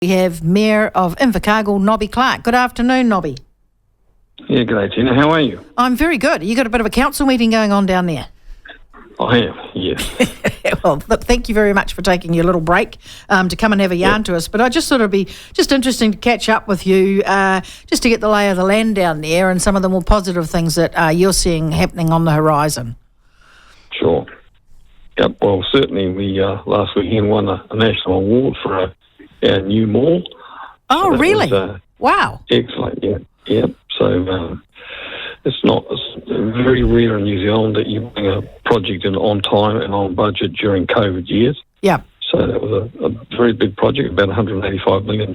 We have Mayor of Invercargill, Nobby Clark. Good afternoon, Nobby. Yeah, good day, Tina. How are you? I'm very good. You got a bit of a council meeting going on down there? I have, yes. Well, look, thank you very much for taking your little break to come and have a yarn to us. But I just thought it'd be just interesting to catch up with you, just to get the lay of the land down there and some of the more positive things that you're seeing happening on the horizon. Sure. Yep, well, certainly we last weekend won a national award for our new mall. Oh, so really? Was, wow. Excellent, yeah. So it's very rare in New Zealand that you bring a project in on time and on budget during COVID years. Yeah. So that was a very big project, about $185 million.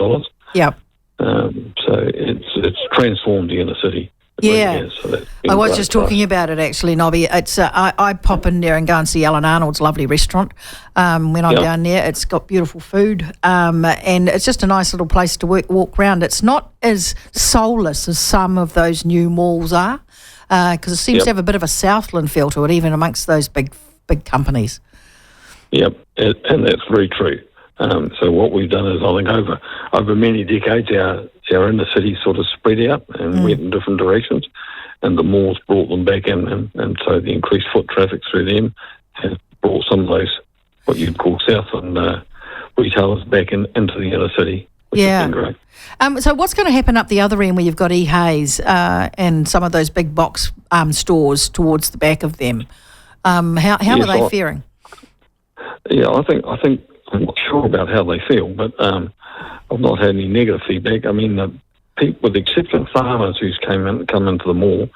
Yeah. So it's transformed the inner city. Yeah, really so I was just talking about it actually, Nobby. It's I pop in there and go and see Alan Arnold's lovely restaurant when I'm down there. It's got beautiful food and it's just a nice little place to walk around. It's not as soulless as some of those new malls are because it seems to have a bit of a Southland feel to it, even amongst those big companies. Yep, and that's very true. So what we've done is, I think over many decades, our inner city sort of spread out and went in different directions, and the malls brought them back in, and so the increased foot traffic through them has brought some of those, what you'd call Southland retailers back into the inner city, which has been great. So what's going to happen up the other end where you've got Hayes and some of those big box stores towards the back of them? How are they faring? Yeah, I think I'm not sure about how they feel, but I've not had any negative feedback. I mean, the people, with the exception of farmers who's come into the mall,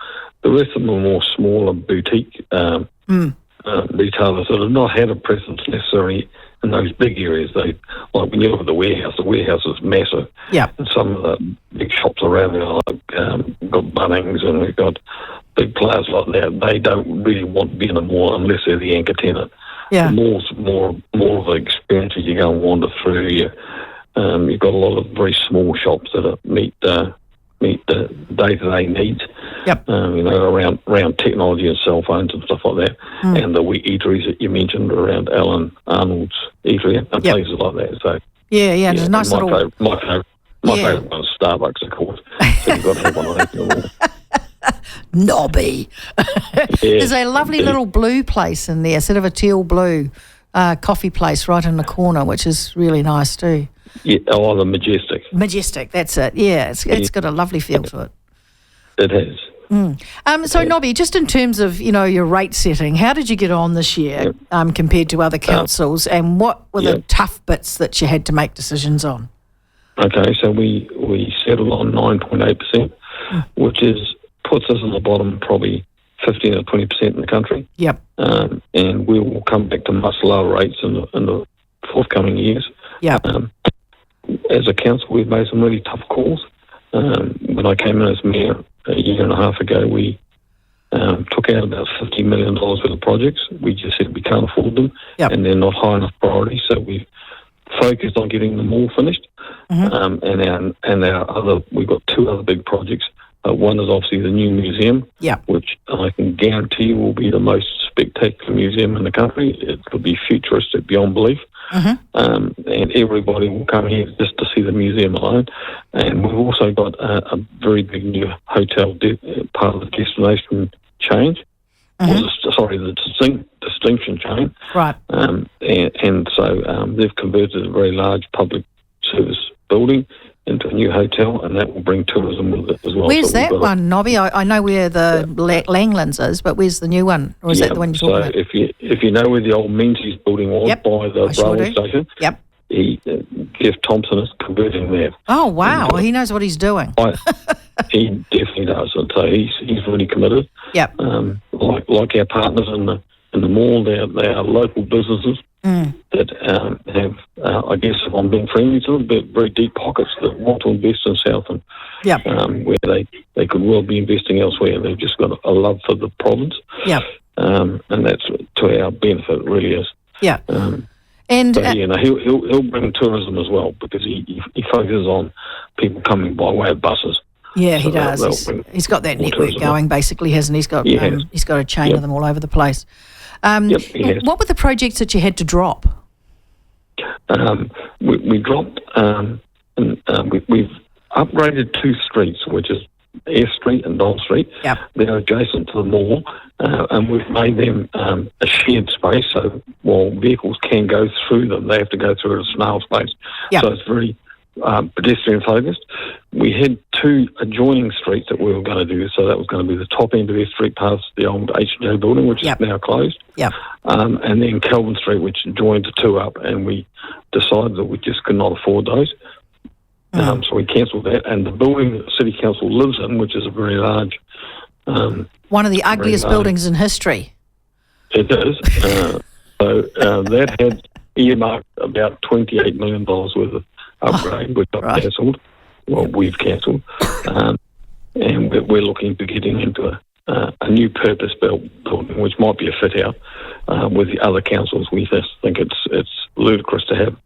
the rest of them are more smaller boutique retailers that have not had a presence necessarily in those big areas. Like when you look at the warehouse is massive. Yeah. And some of the big shops around there, like we've got Bunnings and we've got big players like that. They don't really want to be in a mall unless they're the anchor tenant. Yeah. The mall's more of an experience as you go and wander through. You've got a lot of very small shops that meet the day-to-day needs. Yep. Around technology and cell phones and stuff like that, and the eateries that you mentioned around Alan Arnold's eatery and places like that. So there's a nice little. My favourite one is Starbucks, of course. So you've got to have one of those in the mall. Nobby. There's a lovely little blue place in there, sort of a teal blue coffee place right in the corner, which is really nice too. Yeah, the Majestic. Majestic, that's it. Yeah, it's got a lovely feel to it. It has. So Nobby, just in terms of your rate setting, how did you get on this year compared to other councils, and what were the tough bits that you had to make decisions on? Okay, so we settled on 9.8%, which puts us in the bottom probably 15 or 20% in the country. Yep. And we will come back to much lower rates in the forthcoming years. Yep. As a council, we've made some really tough calls. When I came in as mayor a year and a half ago, we took out about $50 million worth of projects. We just said we can't afford them, and they're not high enough priority, so we've focused on getting them all finished. We've got two other big projects. One is obviously the new museum, which I can guarantee you will be the most spectacular museum in the country. It will be futuristic beyond belief. And everybody will come here just to see the museum alone. And we've also got a very big new hotel part of the destination change. The distinction chain. Right. So they've converted a very large public service building into a new hotel, and that will bring tourism with it as well. Where's that one, Nobby? I know where the Langlands is, but where's the new one? Or is that the one you're talking about? So if you know where the old Menzies building was by the railway station, Jeff Thompson is converting that. Oh, wow. Well, he knows what he's doing. He definitely does. And so he's really committed. Yep. Like our partners in the mall, they are local businesses that have, I guess, if I'm being friendly to them, but very deep pockets that want to invest in Southland, where they could well be investing elsewhere. They've just got a love for the province, and that's to our benefit. It really is. Yeah. He'll bring tourism as well because he focuses on people coming by way of buses. Yeah, so he does. He's got that network going, basically, hasn't he? He's got a chain of them all over the place. What were the projects that you had to drop? We dropped We've upgraded 2 streets, which is Air Street and Don Street. Yep. They're adjacent to the mall, and we've made them a shared space, so while vehicles can go through them, they have to go through at a snail's pace. Yep. So it's very pedestrian focused. We had 2 adjoining streets that we were going to do, so that was going to be the top end of Air Street past the old H&J building, which is now closed. Yep. And then Kelvin Street, which joined the 2 up, and we decided that we just could not afford those. So we cancelled that, and the building that the City Council lives in, which is a very large... one of the ugliest buildings in history. It is. That had earmarked about $28 million worth of upgrade, which I've cancelled. Well, we've cancelled. And we're looking to getting into a new purpose-built building, which might be a fit-out with the other councils. We just think it's ludicrous to have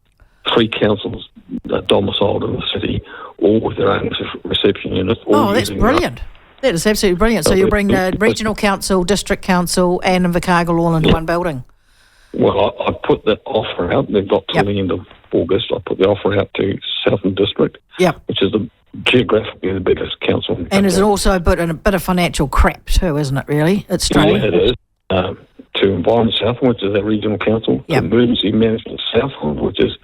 3 councils domiciled in the city, all with their own reception units. That's brilliant. That is absolutely brilliant. So you'll bring the regional council, district council and Invercargill all into one building. Well, I put that offer out. They've got till the end of August. I put the offer out to Southern District, which is geographically the biggest council. And is it also a bit of financial crap too, isn't it, really? It's struggling. Yeah, it is. To Environment Southland, which is our regional council, to Emergency Management Southland, which is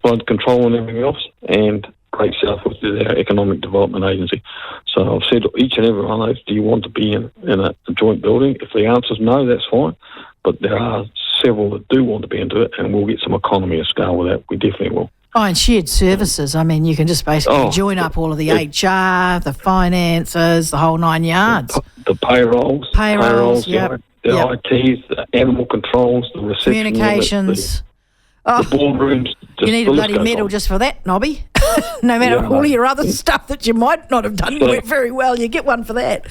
flood control and everything else, and Great South, which is our economic development agency. So I've said to each and every one of those, do you want to be in a joint building? If the answer is no, that's fine. But there are several that do want to be into it, and we'll get some economy of scale with that. We definitely will. Oh, and shared services. I mean, you can just basically join up all of the HR, the finances, the whole 9 yards. The payrolls, the ITs, the animal controls, the reception communications. The boardrooms. You need a bloody medal just for that, Nobby. No matter all your other stuff that you might not have done very well, you get one for that.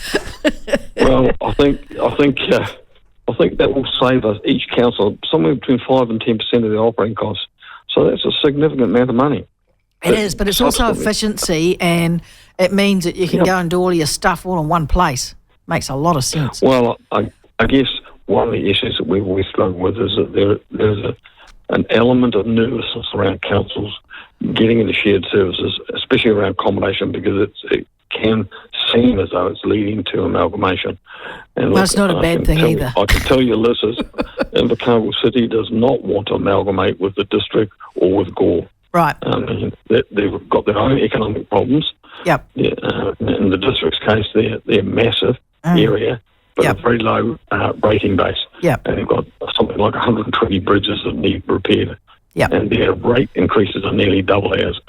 Well, I think that will save us, each council, somewhere between 5 and 10% of the operating costs. So that's a significant amount of money. It is, but it's also efficiency, and it means that you can go and do all your stuff all in one place. Makes a lot of sense. Well, I guess one of the issues that we've always struggled with is that there's an element of nervousness around councils getting into shared services, especially around accommodation, because it can seem as though it's leading to amalgamation. And it's not a bad thing either. I can tell you, listeners, Invercargill City does not want to amalgamate with the district or with Gore. Right. They've got their own economic problems. Yep. In the district's case, they're massive area, but a very low rating base. Yep. And they've got something like 120 bridges that need repaired. Yep. And their rate increases are nearly double ours.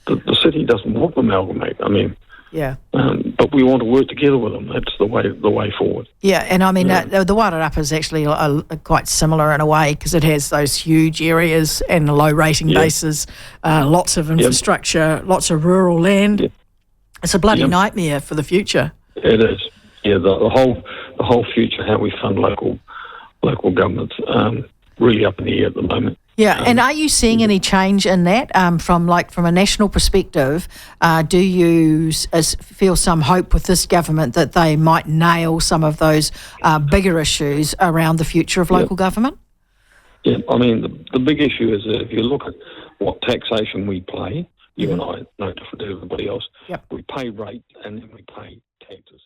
The city doesn't want to amalgamate. I mean, but we want to work together with them. That's the way forward. Yeah, and I mean, the Wairarapa is actually quite similar in a way, because it has those huge areas and low rating bases, lots of infrastructure, lots of rural land. Yep. It's a bloody nightmare for the future. It is. Yeah, the whole future, how we fund local governments, really up in the air at the moment. Yeah, and are you seeing any change in that from a national perspective? Do you feel some hope with this government that they might nail some of those bigger issues around the future of local government? Yeah, I mean, the big issue is that if you look at what taxation we pay, you and I, no different to everybody else, we pay rate and then we pay taxes.